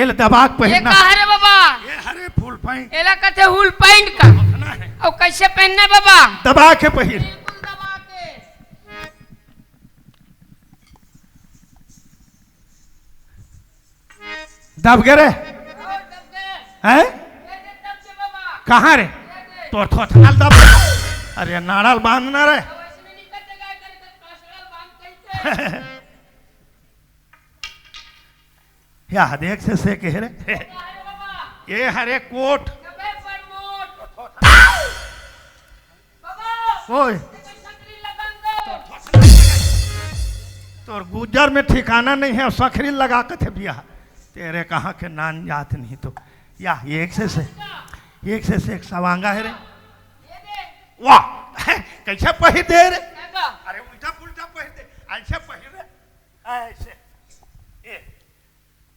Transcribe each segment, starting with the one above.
L दबाक ये पहनना का है बाबा? ये हरे फुल पैंट एला कहते हुल पैंट का। होना है और कैसे पहनने बाबा? दबा के पहिर बिल्कुल दबा के। दब गे रे और दब के। हैं ये दे दब के बाबा। कहाँ रे ये दे। तो थोथाल दब अरे नाड़ल बांधना रे अब ऐसे नहीं कटेगा कर कसरत बांध कैसे? या देख से कह रे का है बाबा? ये हरे कोट कबे परमोट। बाबा ओए ये छतरी लगांगो। तोर गुजर में ठिकाना नहीं है सखरी लगा के थे बिया तेरे कहाँ के नान जात नहीं तो या एक से एक सवांगा है रे ये दे। वाह कैसे पहिर दे रे लगा। अरे उल्टा पुल्टा पहिर दे ऐसे पहिर रे ऐसे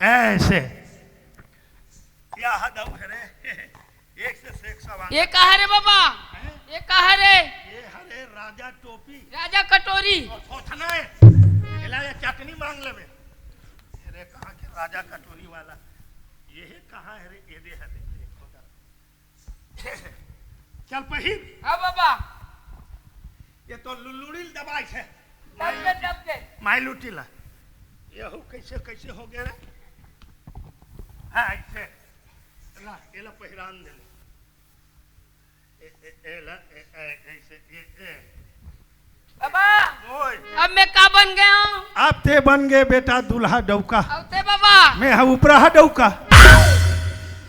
ऐसे या हदव है रे एक से एक सवांगा ये का है रे बाबा? ये का है रे? ये हरे राजा टोपी राजा कटोरी। और सोचना है इला ये चटनी मांग लेवे अरे कहाँ के राजा कटोरी वाला ये कहाँ है रे ये दे है देखो जरा। चल पहिर हाँ बाबा। ये तो लुलुड़ी दबाई है दब के। माई लुटीला ये हो कैसे कैसे हो गया रे हाँ ऐसे ला एला पहिरान दे ले एला ऐसे ये बाबा ओए अब मैं का बन गया हूँ? अब ते बन गए बेटा दूल्हा डौका औते बाबा मैं हाँ ऊपरा हा डौका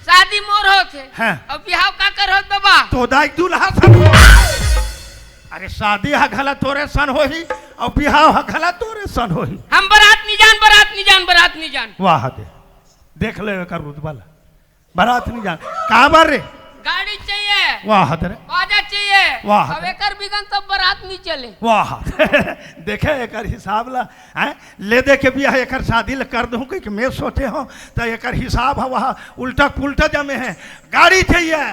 शादी मोर होते। हाँ। अब बिहाव का कर होत बाबा? तो दाई दूल्हा सन हो अरे शादी हा घला तोरे सन हो ही और बिहाव हा घला तोरे सन हो ही हम बारात नहीं जान, बारात नहीं जान, बारात नहीं जान। वाह दे देख ले कर रुतबाला बारात नहीं जान कहाँ बार रे गाड़ी चाहिए, वाह दे बाजा चाहिए। वाह। अब एकर बिगन तो बारात नहीं चले। वाह देखे एकर हिसाब ला हैं ले दे के बिया एकर शादी ला कर दूं कि मैं सोचे हो तो एकर हिसाब है वहाँ उल्टा पुल्टा जमे है गाड़ी चाहिए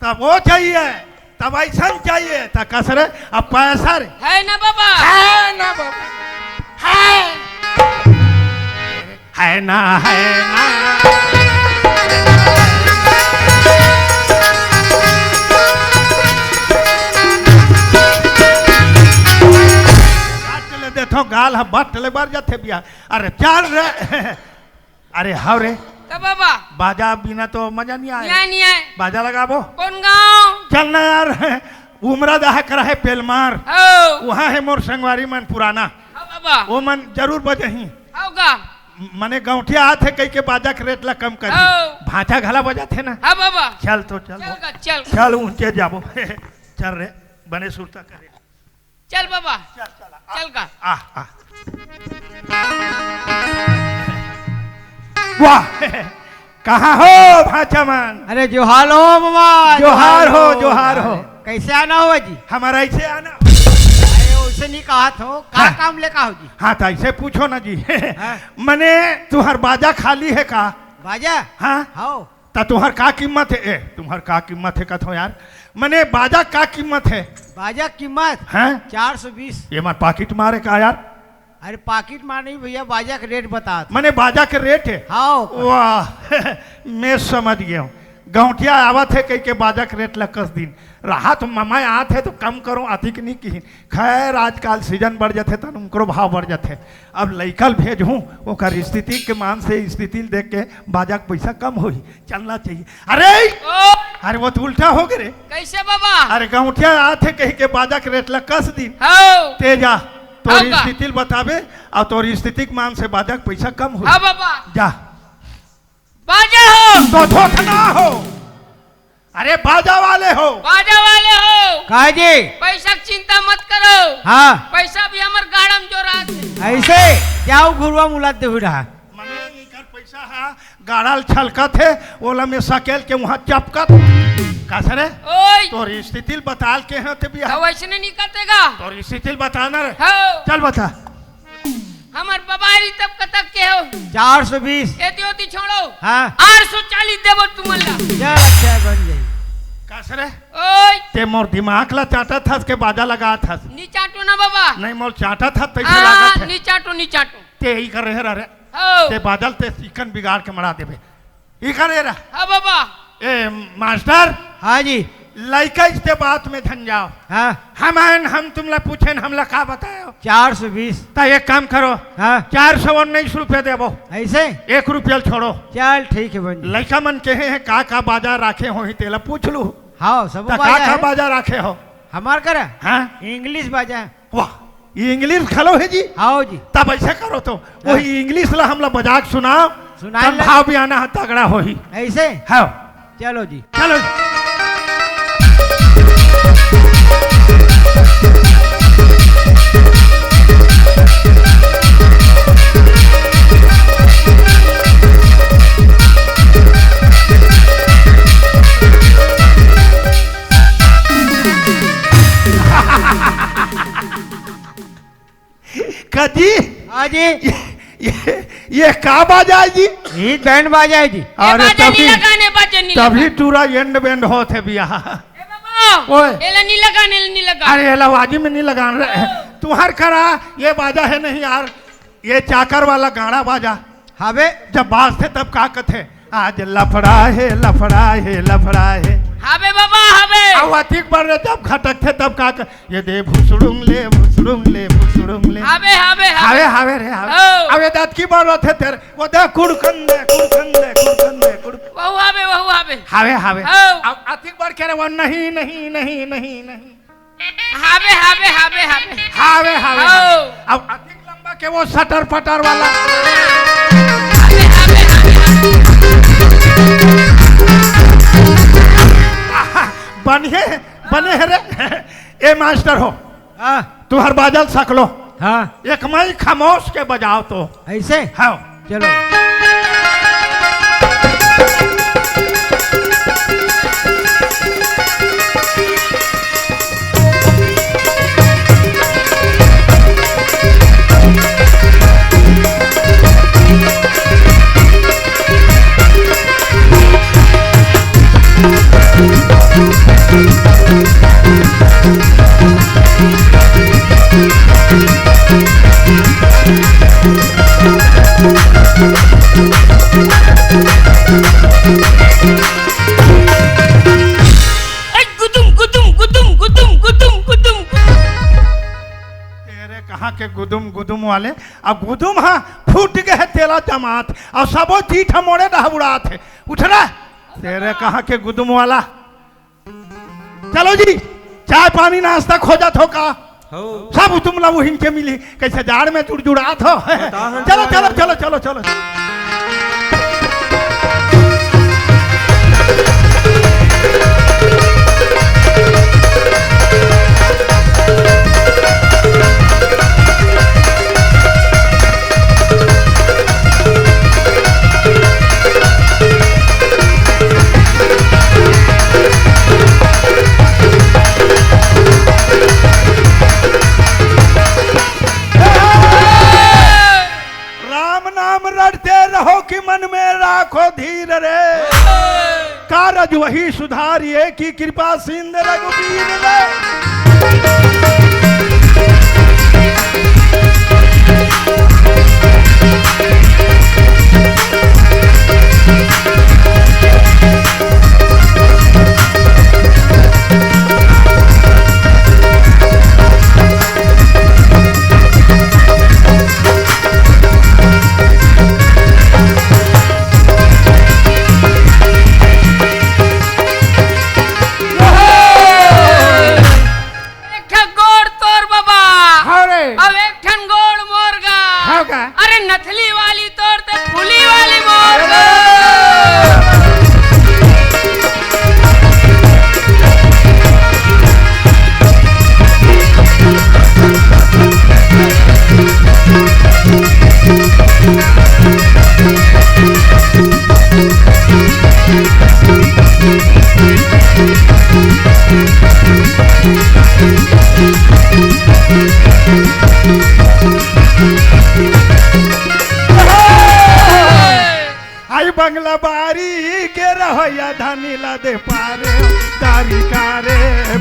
तब वो चाहिए तब ऐसा चाहिए तब कसरे अब पैसा रे है ना बाबा? है ना बाबा है ना देखो गाल हा बट ले बार जाते बिया अरे चाल रे अरे हाव रे तो बाबा बाजा बिना तो मजा नहीं आए नहीं आए। बाजा लगाबो कौन गाँव? चल ना यार उमरा दहा करा है पेलमार हो वहाँ है मोर संगवारी मन पुराना हाँ बाबा। वो मन जरूर बजही होगा। मने गौठिया आते कई के बाजा के रेट ला कम कर हो। भाचा घला बजाते ना हाँ बाबा। चल तो चल चल गा, चल चल ऊंचे जाबो चल रे बने सुरता करे चल बाबा चल चल चल का। आ वाह कहाँ हो भाचा मन अरे जोहार हो मामा। जोहार हो कैसे आना हुआ जी? हमारा ऐसे आना अरे उसे नहीं कहा तो का हाँ। काम लेका हो जी? हाँ तो ऐसे पूछो ना जी हाँ। मने तुहर बाजा खाली है का बाजा हाँ हो तो तुहर का कीमत है तुम्हार का कीमत है कथो यार मने बाजा का कीमत है बाजा कीमत हैं 420। ये मार पाकिट मारे का यार अरे पाकिट मार नहीं भैया, बाजा का रेट बता दो। मने बाजा के रेट है हाँ वाह मैं समझ गया हूँ गौठिया आवत है कई के बाजा के रेट लकस दिन रहा तो मामा आते है तो कम करो अधिक नहीं की खैर आजकल सीजन बढ़ जाते तो उनको भाव बढ़ जाते अब लइकल भेजूँ ओकर स्थिति के मान से स्थिति देख के बाजा के पैसा कम हो चलना चाहिए अरे ओ अरे वो तो उल्टा हो गए कैसे बाबा? अरे गौठिया आते कहीं के बाजा के रेट लकस दिन हो तेजा तोर होगा। स्थिति बतावे और तोर स्थिति के मान से बाजा के पैसा कम हो हाँ बाबा। जा बाजा हो, तो धोख ना हो अरे बाजा वाले हो बाजा वाले हो। कहा जी? पैसा की चिंता मत करो। हाँ पैसा भी हमार गाड़म जो रात है। ऐसे जाओ घुरवा मुलाते हुए रहा। मने इनकर पैसा है गाड़ल छलकत है ओला में सकेल के वहाँ चपकत कसरे ओए तोर स्थिति बताल के हैं ते बिया तो वैसे नहीं कटेगा। तोर स्थिति बताना रे हो चल बता हमार बबारी तब कतक के हो 420। एती होती छोड़ो। हाँ 840 देवो तुम्हारा। चल अच्छा बन जाए। कसरे ओए ते मोर दिमाग ला चाटा था के बाजा लगा था नीचाटो ना बाबा। नहीं मोर चाटा था पैसे लगा थे नीचाटो नीचाटो। ते ही कर रहे रे हाँ। ते बादल ते चिकन बिगाड़ के मरा देबे ई करे रहा हाँ बाबा ए मास्टर हाँ जी लइका इसके बात में धन जाओ हाँ हम तुमला पूछे हमला का बतायो 420 ता एक काम करो हाँ 419 रुपये देबो ऐसे 1 रुपया छोड़ो चल ठीक है बन जी। लइका मन कहे हैं का बाजार राखे हो ही तेला पूछ लू हाँ सब ता बाजा का है। बाजार राखे हो हमार करे हाँ इंग्लिश बाजा है। वाह ये इंग्लिश खलो है जी हाँ जी तब ऐसे करो तो वही इंग्लिश ला हमला मजाक सुनाओ सुनाए तब ला। भाव भी आना है तगड़ा हो ही ऐसे हाँ चलो जी चलो कजी हाँ जी ये का बाजा है जी ये बैंड बाजा है जी अरे बाजा तभी नीला गाने बाजा नीला तभी टूरा एंड बेंड होते भी यहाँ ए बाबा ओए। एला नीला गाने नीला गाने अरे लवाजी में नहीं लगा रहे तुम्हार करा ये बाजा है नहीं यार ये चाकर वाला गाना बाजा हवे जब बाज थे तब का कथे आज लफड़ा है लफड़ा है लफड़ा है हाबे बाबा हाबे अब अधिक बढ़ रहे जब खटक थे तब का ये दे भुसड़ुंग ले भुसड़ुंग ले भुसड़ुंग ले हाबे हाबे हावे हावे रे हावे ओ। अब ये दांत की बढ़ रहे थे तेरे वो दे कुड़कंदे कुड़कंदे कुड़कंदे कुड़ बहु हाबे बहु हाबे हावे हावे ओ। अब अधिक बढ़ के रे वो नहीं नहीं नहीं नहीं नहीं हाबे हाबे हाबे हाबे हावे हावे ओ। अब अधिक लंबा के वो सटर पटर वाला हाबे हाबे हाबे बनिए बने है रे ए मास्टर हो हाँ तुम्हार बाजल सकलो हाँ एक मई खामोश के बजाओ तो ऐसे हाँ चलो ए गुदुम गुदुम गुदुम गुदुम गुदुम गुदुम तेरे कहाँ के गुदुम गुदुम वाले अब गुदुम हाँ फूट गए तेरा जमात और सबो चीठ मोड़े डहबुड़ा थे उठना तेरे कहाँ के गुदुम वाला चलो जी चाय पानी नाश्ता खोजा थो का सब तुम लोग इनके मिली कैसे जाड़ में जुड़जुड़ा थो चलो चलो चलो चलो चलो राम नाम रटते रहो कि मन में राखो धीर रे कारज वही सुधारिए की कृपा सिंध रघुवीर रे एक ठन गोड़ तोर बाबा अरे अब एक ठन गोड़ मोर गा होगा अरे नथली वाली तोर ते फुली वाली मोर गा आई बंगला बारी के रहोया धनीला दे पारे दारी कारे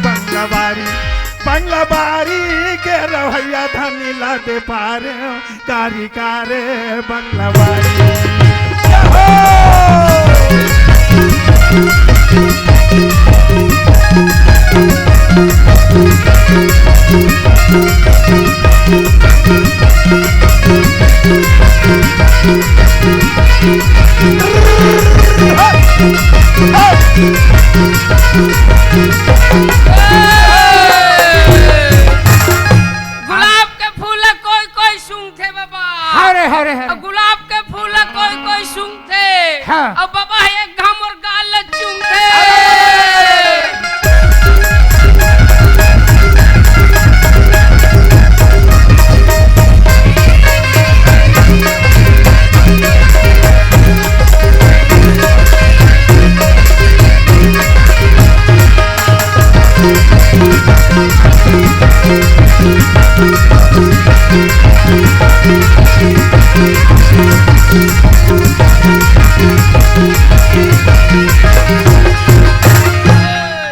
बंगला बारी बंगला बारी के रवैया धनी ला दे पारे कारी कारे बंगला बारी गुलाब के फूल कोई कोई सूंघते बाबा हरे हरे हरे गुलाब के फूल कोई कोई सूंघते हाँ। और बाबा एक घम और गाल चूमते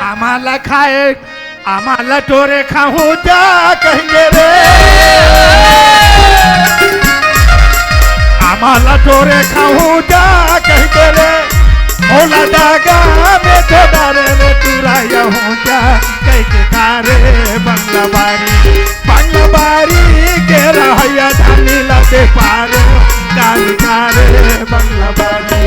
आम्हाला खाए आम्हाला टोरे खाऊ जा कहेंगे रे आम्हाला टोरे खाऊ जा कहेंगे रे ओला दागा में तो डारे रे तुराया हूँ जा कह के कारे बंगला बारी के रहिया धानी लगे पारे काली कारे बंगला बारी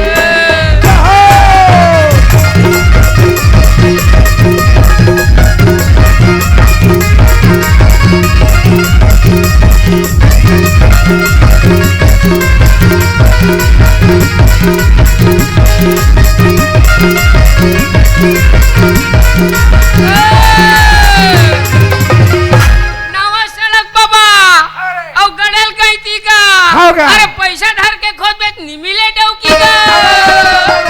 नवा सड़क बाबा और गड़ल गई थी का होगा। अरे पैसा धर के खोद में नहीं मिले डौकी का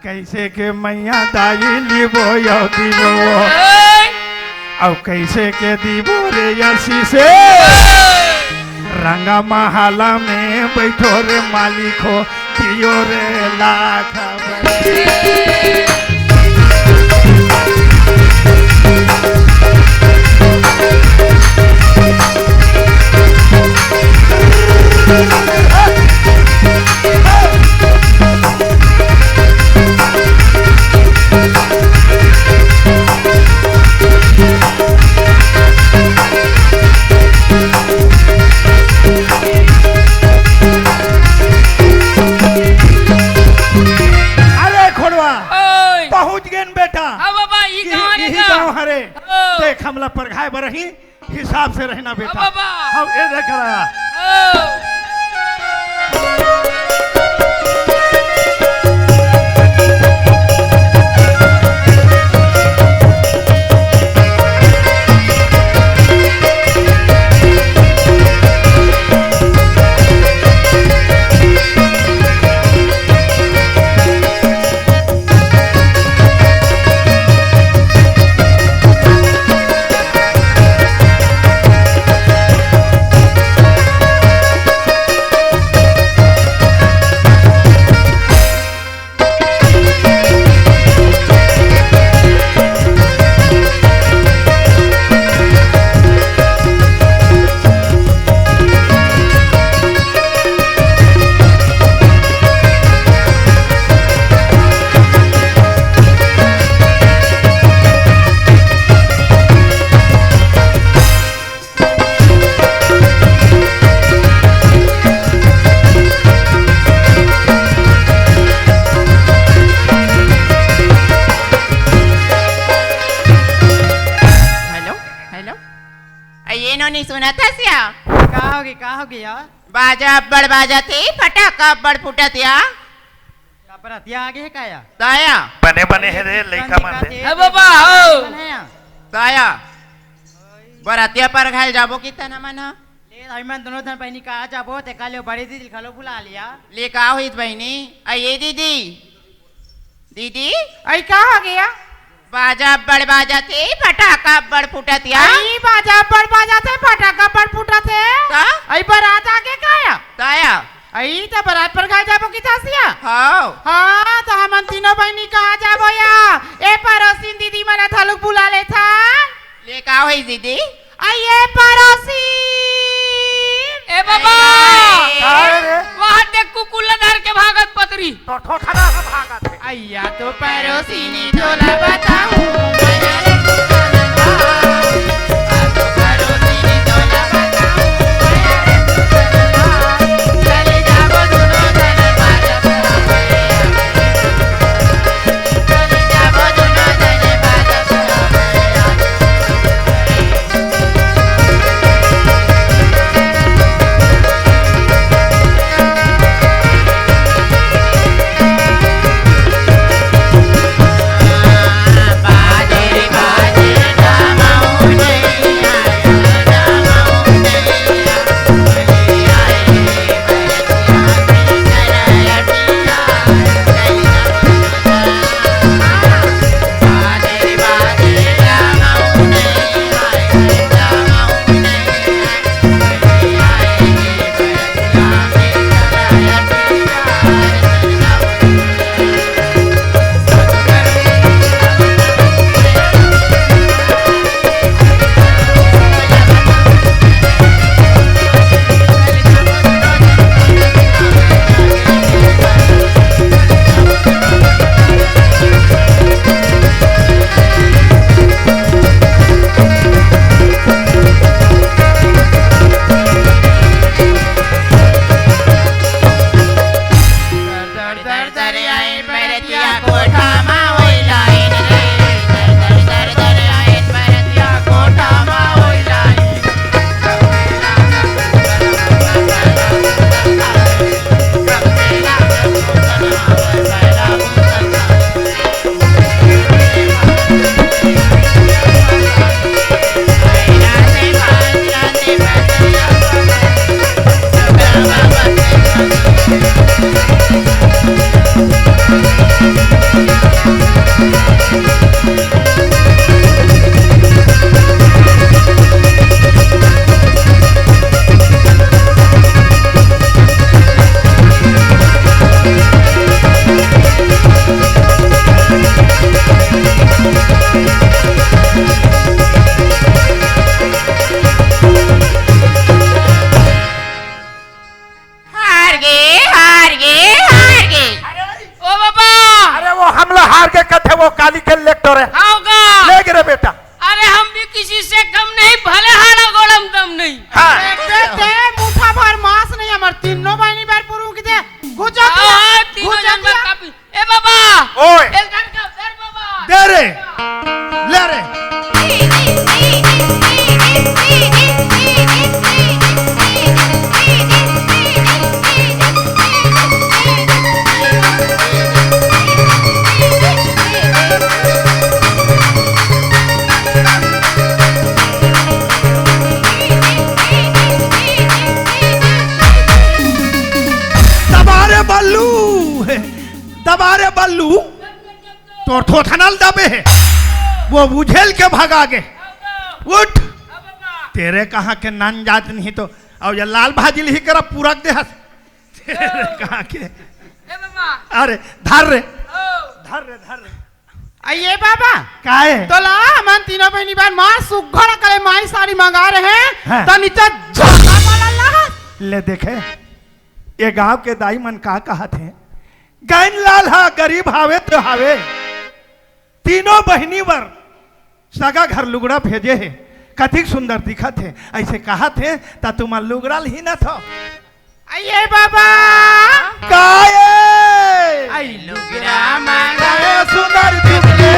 कैसे के मैया दाई लिबो यो दिबो और कैसे के दिबो रे यसी से रंगा महाला में बैठो रे मालिक हो दियो रे लाख देख हमला पर घाय बरही हिसाब से रहना बेटा बाबा। हम ये देख रहा नहीं सुना था सिया कहा होगी यार बाजा बड़ बाजा थे फटाका बड़ फुटत या बरातिया आगे है काया ताया बने बने है रे लइका मन रे ए बाबा हो ताया बरातिया पर घायल जाबो की तना मन मैं दोनों धन बहनी कहा जाबो ते काले बड़ी दीदी खालो बुला लिया लेकर आओ हित बहनी आइए दीदी दीदी आई क्या हो गया बाजा बड़ बाजाते फटाका बड़ फुटतिया आई बाजा पर बाजा थे फटाका पर फूटा थे ता आई बारात आगे काया ताया आई तो बारात पर गए जाबो की तासिया हां हाँ तो हम तीनों बहनी कहा जाबो या ए पड़ोसी दीदी मना थालुक बुला ले था लेकर आओ ही दीदी आइए पड़ोसी ए बाबा काय रे वहां देख कुकुला धर के भागत पतरी तो ठोठना से भागत है आइया तो पड़ोसी ने तोला बताऊं चले जाबो दोनों जने बाजा चले जाबो दोनों जने बाजा दबारे बल्लू तो ठोठनल दबे है वो बुझेल के भागा गे उठ तेरे कहाँ के नन जात नहीं तो और ये लाल भाजी लिही करा पूरा दे हस तेरे कहाँ के अरे धर रे आइए बाबा काहे तो ला मन तीनों बहनी बहन मां सुघड़ करे माई साड़ी मंगा रहे हैं हाँ। तो नीचे झोंका वाला ला ले देखे ये गांव के दाई मन का कहा थे गैन लाल हा गरीब हावे तो हावे तीनों बहनी वर सगा घर लुगड़ा भेजे है कथिक सुंदर दिखा थे ऐसे कहा थे ता तुम लुगड़ा ही न थो आइए बाबा काये आई लुगड़ा मांगा सुंदर दिखले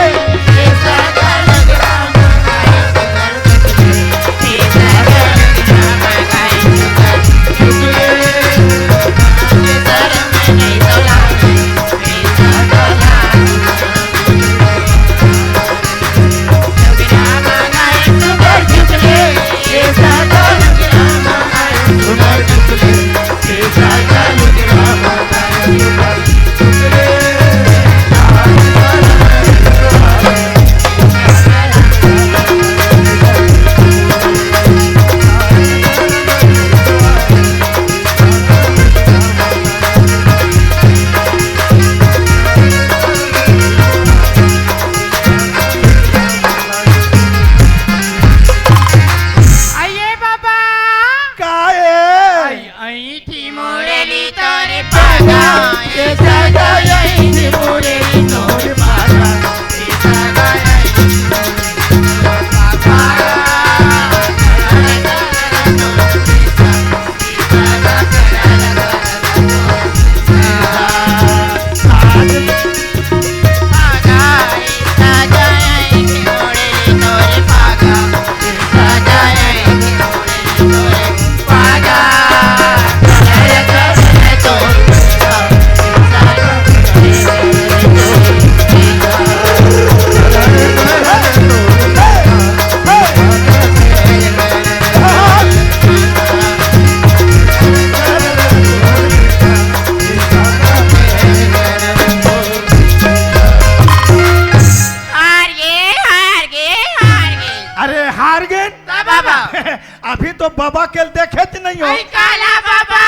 अभी तो बाबा के देखे थे नहीं हो आई काला बाबा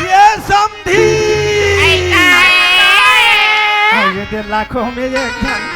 ये समझी आई काए ये दे लाखों में एक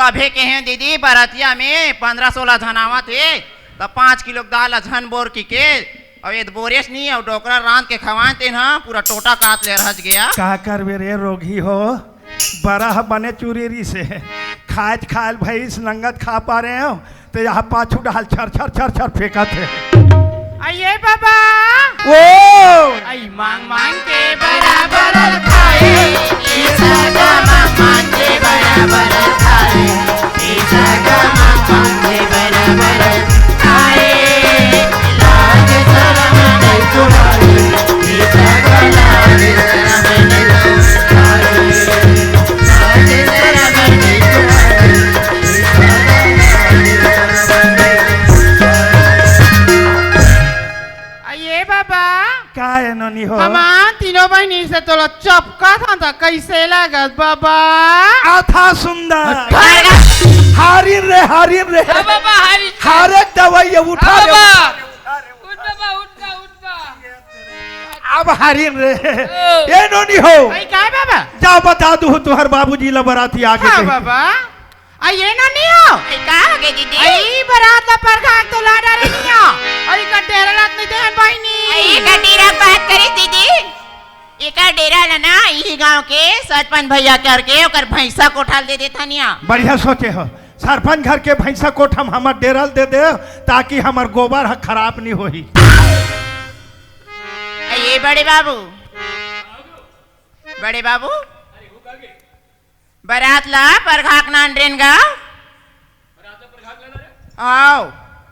अभे के हैं दीदी बरातिया में 15-16 झनावा थे तो 5 किलो दाल झन बोर की के और ये बोरेस नहीं और डोकरा रांध के खवाए थे ना पूरा टोटा काट ले रह गया का कर रे रोगी हो बड़ा बने चूरेरी से खाज खाल भैंस नंगत खा पा रहे हो तो यहाँ पाछू डाल छर छर छर छर फेंका थे आइए बाबा ओ आई मांग मांग के बराबर खाए ऐसा मांग मांग के बराबर खाए ऐसा मांग मांग के बराबर खाए लाज शरम नहीं तुम्हारी ऐसा लाज शरम नहीं तुम्हारी लाज शरम नहीं तुम्हारी आइए बाबा का है ननी हो हमार तीनों बहनी से तो चपका था कैसे लागत बाबा आथा सुंदर हारिन रे हाँ बाबा हरी हारे दवाई उठा हाँ रे बाबा उठ बाबा उठ का अब हारिन रे ये ननी हो भाई क्या है बाबा जा बता दू तुहर बाबूजी ला बराती आगे हाँ के। बाबा आइए ना नहीं हो का हो गए दीदी आई बरात ला पर खाक तो लाडा रे नहीं हो और इका डेरा लात नहीं दे बहनी का डेरा बात करी दीदी एका डेरा लना यही गांव के सरपंच भैया करके ओकर भैंसा कोठाल दे देता निया बढ़िया सोचे हो सरपंच घर के भैंसा कोठ हम हमार डेरल दे दे ताकि हमार गोबर खराब नहीं होही ये बड़े बाबू बारात ला परघाक नान ट्रेन गा आओ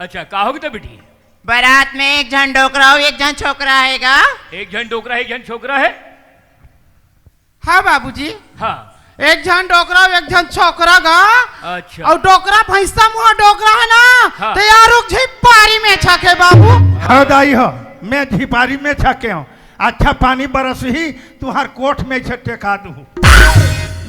अच्छा का होगी तो बेटी बारात में एक जन डोकरा हो एक जन छोकरा आएगा एक जन डोकरा है एक जन छोकरा है हाँ बाबूजी हाँ एक जन डोकरा एक जन छोकरा गा अच्छा और डोकरा भैंसा मुहा डोकरा है ना हाँ। तो यार पारी में छके बाबू हाँ दाई हो मैं झिपारी में छके हूँ अच्छा पानी बरस ही तुहार कोठ में छटे का दू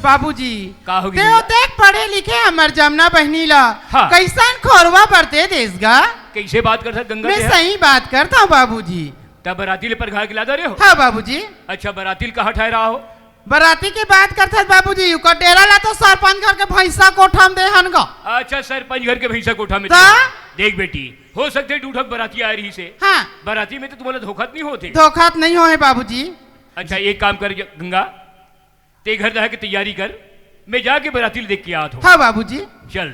बाबूजी का होगी ते देख पढ़े लिखे हमर जमुना बहनी ला हाँ। कैसन खोरवा पड़ते देसगा कैसे बात करता गंगा मैं जी है? सही बात करता हूँ बाबूजी तब बराती ले पर घा खिला दे रहे हो हाँ बाबूजी अच्छा बराती कहाँ ठहरा हो बराती की बात करते बाबूजी युका डेरा ला तो सरपंच घर के भैंसा कोठम दे हन गा अच्छा सरपंच घर के भैंसा कोठा में ता? देख बेटी हो सकते टूठक बराती आ रही से हाँ बराती में तो तुम्हारा धोखा नहीं होते धोखा नहीं हो है बाबूजी अच्छा एक काम कर गंगा ते घर जाके तैयारी कर मैं जाके बराती देख के आता हूँ हाँ बाबूजी चल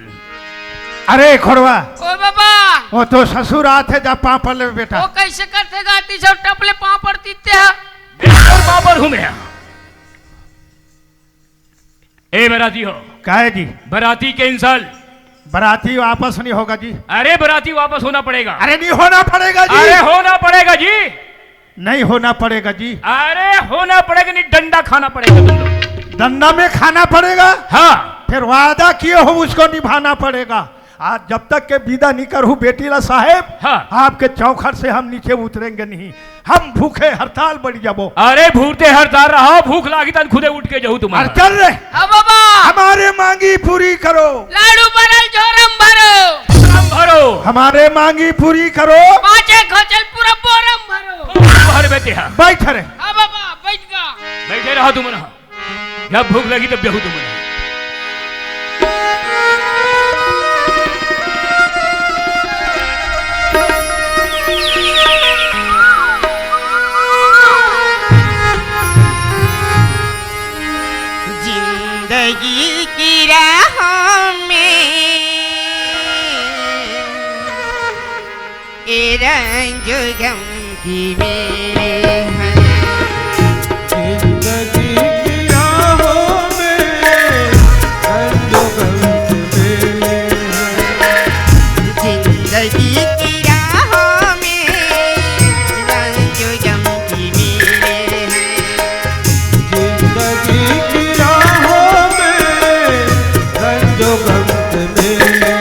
अरे खोरवा ओ बाबा वो तो ससुर आते जा पापड़ ले बेटा वो कैसे करते गाती सब टपले पाँव पर तीते हैं बाबर हूँ मैं ए बराती हो काहे जी बराती कैंसल बराती वापस नहीं होगा जी अरे बराती वापस होना पड़ेगा अरे नहीं होना पड़ेगा जी अरे होना पड़ेगा जी नहीं होना पड़ेगा जी अरे होना पड़ेगा नहीं डंडा खाना पड़ेगा तुम लोग धंधा में खाना पड़ेगा हाँ फिर वादा किए हो उसको निभाना पड़ेगा आज जब तक के विदा नहीं करूँ बेटी ला साहेब हाँ। आपके चौखट से हम नीचे उतरेंगे नहीं हम भूखे हड़ताल बढ़ जाबो अरे भूखते हड़ताल रहो भूख लागी तन खुदे उठ के जाऊँ और तुम्हारा चल रहे हाँ बाबा हमारे मांगी पूरी करो लाडू बनल जोरम भरो हम भरो हमारे मांगी पूरी करो पाँचे खोचल पूरा बोरम भरो भर बेटे हाँ बैठ रहे हाँ बाबा बैठ गा बैठे रहो तुम रहो जब भूख लगी तब जहू तुम जिंदगी की राहों में रंजो गम की मेरे हैं जिंदगी की राहों में रंजो गम मेरे हैं। जिंदगी की राहों में रंजो गम की मेरे हैं जिंदगी की राहों में रंजो गम मेरे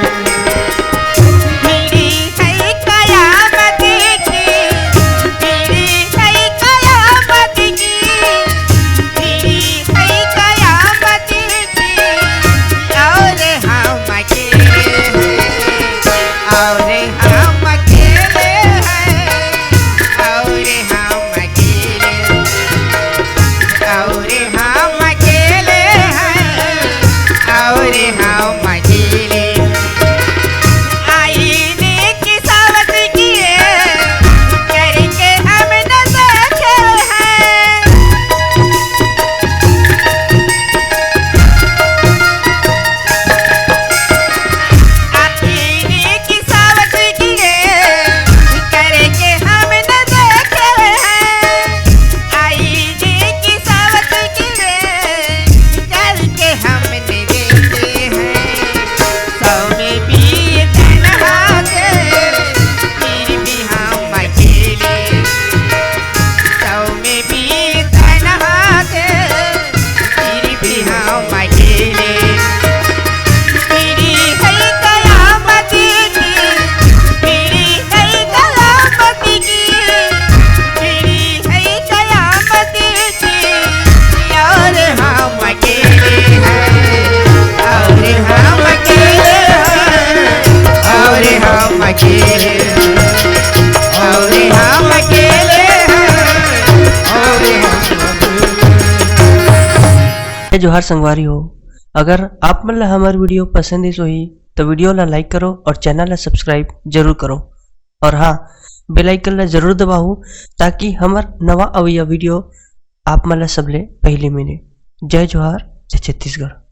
मेरी है कयामत की मेरी है कयामत की मेरी है कयामत की और हम अकेले हैं और हम अकेले हैं और हम अकेले और हम अकेले हैं और हम अकेले आईने की सावत किए करके हम न देखे हैं आईने की सावत किए करके हम न देखे हैं आईने की सावत किए करके हम न देखे हैं सौ में भी तन्हा थे फिर भी हम अकेले सौ में भी तन्हा थे फिर भी हम अकेले मेरी है कयामत की मेरी है कयामत की मेरी है कयामत की और हम अकेले हैं और हम अकेले हैं और हम अकेले हैं और हम अकेले हैं और हम जोहार संगवारी हो। अगर आप मन ला हमार वीडियो पसंद है ही तो वीडियो ला लाइक करो और चैनल ला सब्सक्राइब जरूर करो और हाँ बेल आइकन ला जरूर दबाओ ताकि हमार नवा अवैया वीडियो आप मन ला सबले पहले मिले। जय जोहार, जय छत्तीसगढ़।